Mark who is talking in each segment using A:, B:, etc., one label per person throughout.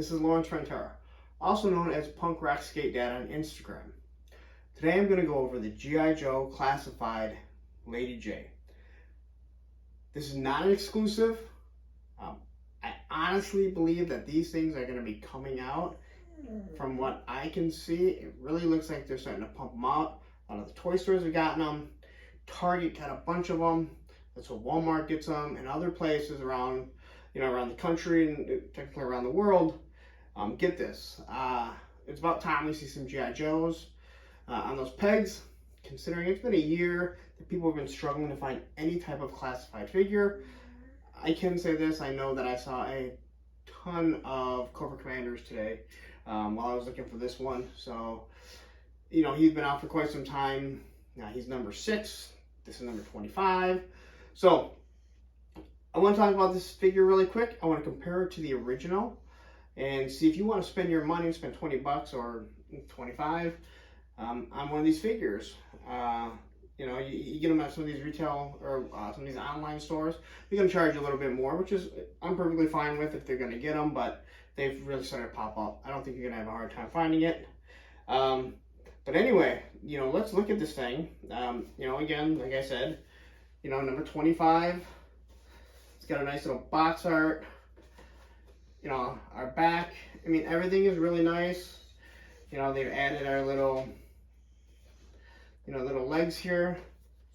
A: This is Lawrence Rentara, also known as Punk Rock Skate Dad on Instagram. Today I'm going to go over the G.I. Joe Classified Lady Jaye. This is not an exclusive. I honestly believe that these things are going to be coming out. From what I can see, it really looks like they're starting to pump them out. A lot of the toy stores have gotten them. Target got a bunch of them. That's what Walmart gets them, and other places around, around the country and technically around the world. Get this. It's about time we see some G.I. Joes on those pegs, considering it's been a year that people have been struggling to find any type of classified figure. I can say this, I know that I saw a ton of Cobra Commanders today while I was looking for this one. So, he's been out for quite some time. Now he's number 6. This is number 25. So, I want to talk about this figure really quick. I want to compare it to the original and see if you want to spend your money, spend 20 bucks or 25 on one of these figures. You get them at some of these retail or some of these online stores. They're going to charge you a little bit more, which is I'm perfectly fine with if they're going to get them, but they've really started to pop up. I don't think you're going to have a hard time finding it. But anyway, let's look at this thing. Again, like I said, number 25. It's got a nice little box art. Our back. I mean, everything is really nice. They've added our little little legs here,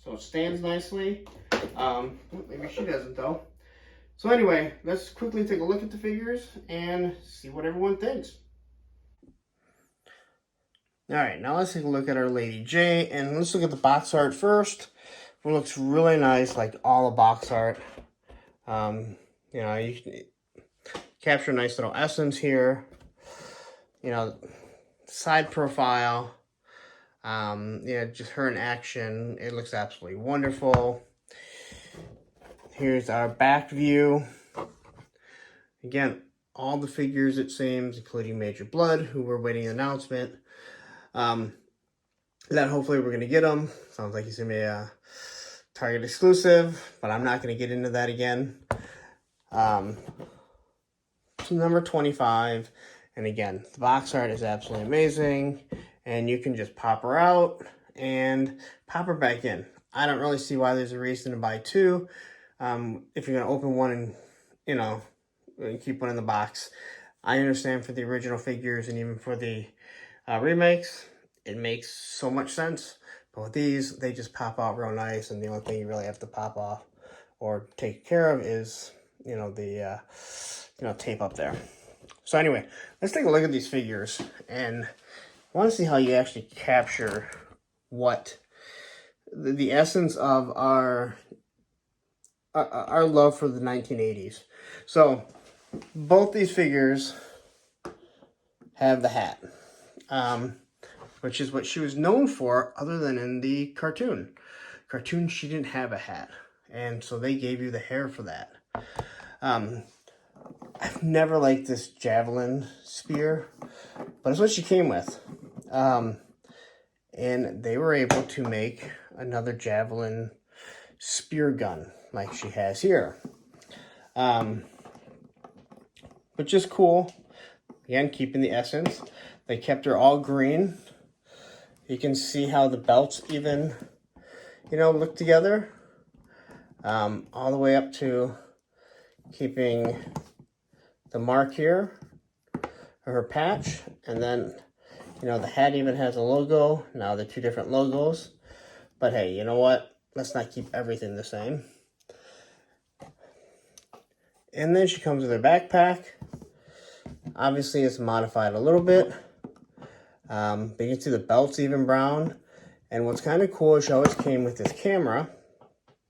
A: so it stands nicely. Maybe she doesn't though. So anyway, let's quickly take a look at the figures and see what everyone thinks. All right, now let's take a look at our Lady Jaye, and let's look at the box art first. It looks really nice, like all the box art. You can capture a nice little essence here. Side profile. Just her in action. It looks absolutely wonderful. Here's our back view. Again, all the figures, it seems, including Major Blood, who we're waiting an announcement. That hopefully we're going to get them. Sounds like he's going to be a Target exclusive, but I'm not going to get into that again. So number 25. And again, the box art is absolutely amazing. And you can just pop her out and pop her back in. I don't really see why there's a reason to buy two. If you're going to open one and keep one in the box. I understand for the original figures and even for the remakes, it makes so much sense. But with these, they just pop out real nice. And the only thing you really have to pop off or take care of is, the tape up there. So anyway, let's take a look at these figures and I want to see how you actually capture what the essence of our love for the 1980s. So both these figures have the hat, which is what she was known for other than in the cartoon. She didn't have a hat, and so they gave you the hair for that. I've never liked this javelin spear, but it's what she came with. And they were able to make another javelin spear gun like she has here. Which is cool. Again, keeping the essence. They kept her all green. You can see how the belts even, look together. All the way up to keeping the mark here, her patch, and then, the hat even has a logo. Now they're two different logos, but hey, you know what? Let's not keep everything the same. And then she comes with her backpack. Obviously, it's modified a little bit. But you can see the belt's even brown. And what's kind of cool is she always came with this camera.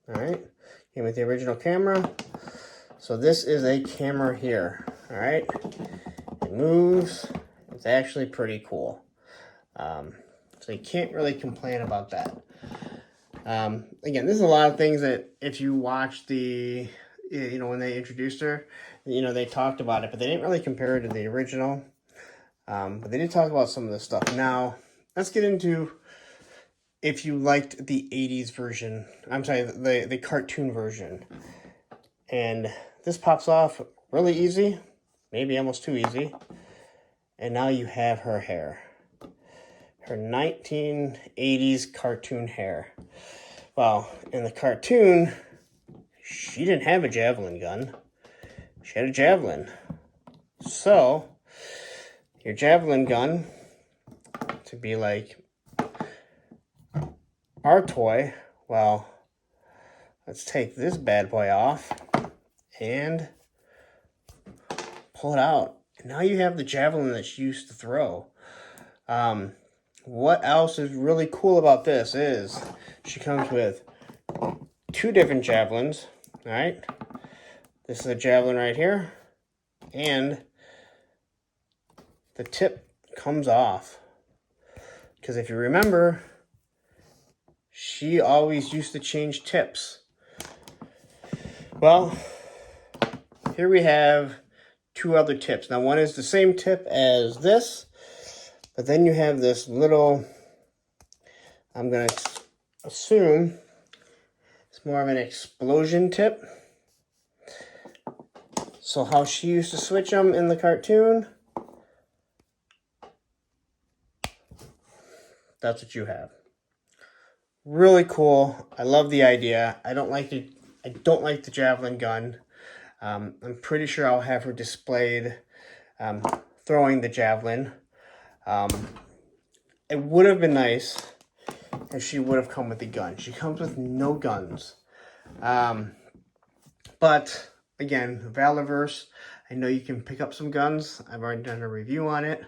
A: All right, came with the original camera. So this is a camera here. All right, it moves. It's actually pretty cool. So you can't really complain about that. Again, there's a lot of things that if you watch the, when they introduced her, they talked about it, but they didn't really compare her to the original. But they did talk about some of this stuff. Now, let's get into if you liked the 80s version. I'm sorry, the cartoon version. And this pops off really easy. maybe almost too easy. And now you have her hair. Her 1980s cartoon hair. Well, in the cartoon, she didn't have a javelin gun. She had a javelin. So, your javelin gun, to be like our toy, well, let's take this bad boy off and pull it out. And now you have the javelin that she used to throw. What else is really cool about this is she comes with 2 different javelins, all right? This is a javelin right here, and the tip comes off. Because if you remember, she always used to change tips. Well, here we have 2 other tips. Now, one is the same tip as this, but then you have this little, I'm going to assume it's more of an explosion tip. So how she used to switch them in the cartoon, that's what you have. Really cool. I love the idea. I don't like the javelin gun. I'm pretty sure I'll have her displayed throwing the javelin. It would have been nice if she would have come with the gun. She comes with no guns. But again, Valorverse, I know you can pick up some guns. I've already done a review on it.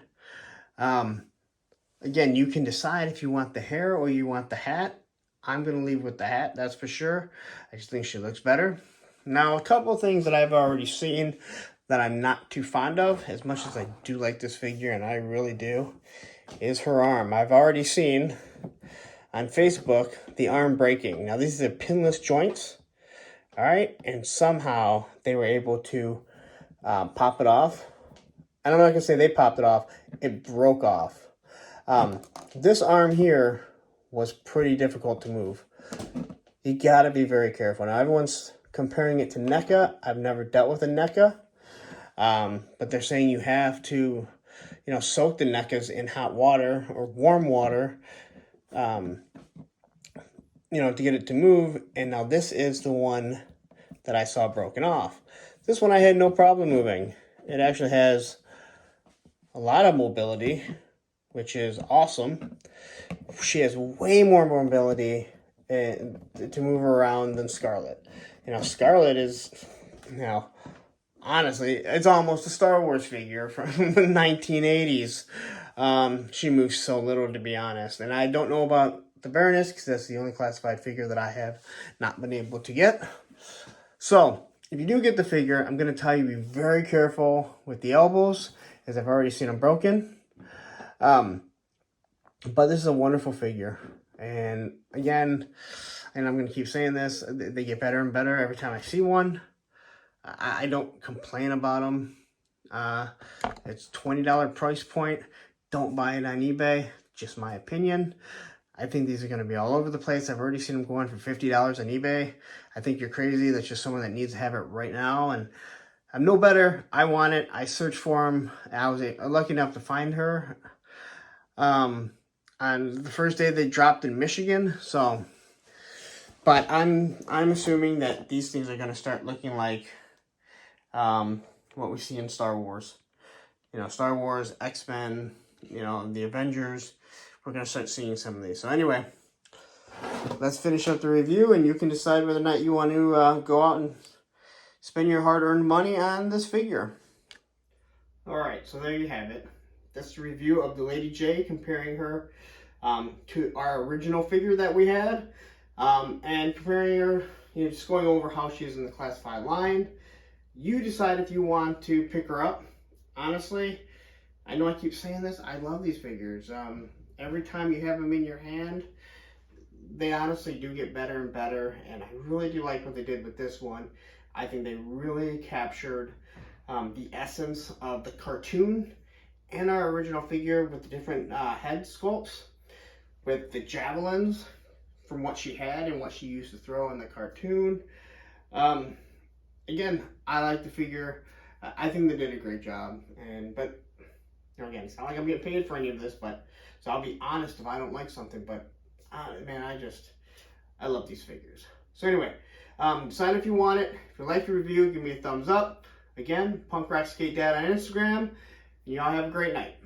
A: Again, you can decide if you want the hair or you want the hat. I'm going to leave with the hat, that's for sure. I just think she looks better. Now, a couple of things that I've already seen that I'm not too fond of, as much as I do like this figure, and I really do, is her arm. I've already seen on Facebook the arm breaking. Now, these are pinless joints, all right? And somehow they were able to pop it off. And I'm not going to say they popped it off. It broke off. This arm here was pretty difficult to move. You got to be very careful. Now, everyone's comparing it to NECA. I've never dealt with a NECA. But they're saying you have to, soak the NECAs in hot water or warm water, to get it to move. And now this is the one that I saw broken off. This one I had no problem moving. It actually has a lot of mobility, which is awesome. She has way more mobility to move around than Scarlet. Scarlet is, honestly, it's almost a Star Wars figure from the 1980s. She moves so little, to be honest. And I don't know about the Baroness, because that's the only classified figure that I have not been able to get. So, if you do get the figure, I'm going to tell you be very careful with the elbows, as I've already seen them broken. But this is a wonderful figure. And again, and I'm going to keep saying this, they get better and better every time I see one. I don't complain about them. It's $20 price point. Don't buy it on eBay. Just my opinion. I think these are going to be all over the place. I've already seen them going for $50 on eBay. I think you're crazy. That's just someone that needs to have it right now. And I'm no better. I want it. I searched for them. I was lucky enough to find her on the first day they dropped in Michigan. So, but I'm assuming that these things are going to start looking like what we see in Star Wars. Star Wars, X-Men, the Avengers. We're going to start seeing some of these. So anyway, let's finish up the review, and you can decide whether or not you want to go out and spend your hard-earned money on this figure. Alright, so there you have it. That's the review of the Lady Jaye, comparing her to our original figure that we had. And comparing her, just going over how she is in the classified line. You decide if you want to pick her up. Honestly, I know I keep saying this, I love these figures. Every time you have them in your hand, they honestly do get better and better, and I really do like what they did with this one. I think they really captured the essence of the cartoon and our original figure with the different head sculpts, with the javelins from what she had and what she used to throw in the cartoon. Again, I like the figure. I think they did a great job. But you know, again, it's not like I'm getting paid for any of this, but so I'll be honest if I don't like something. But man, I love these figures. So anyway, decide if you want it. If you like the review, give me a thumbs up. Again, Punk Rock Skate Dad on Instagram. And y'all have a great night.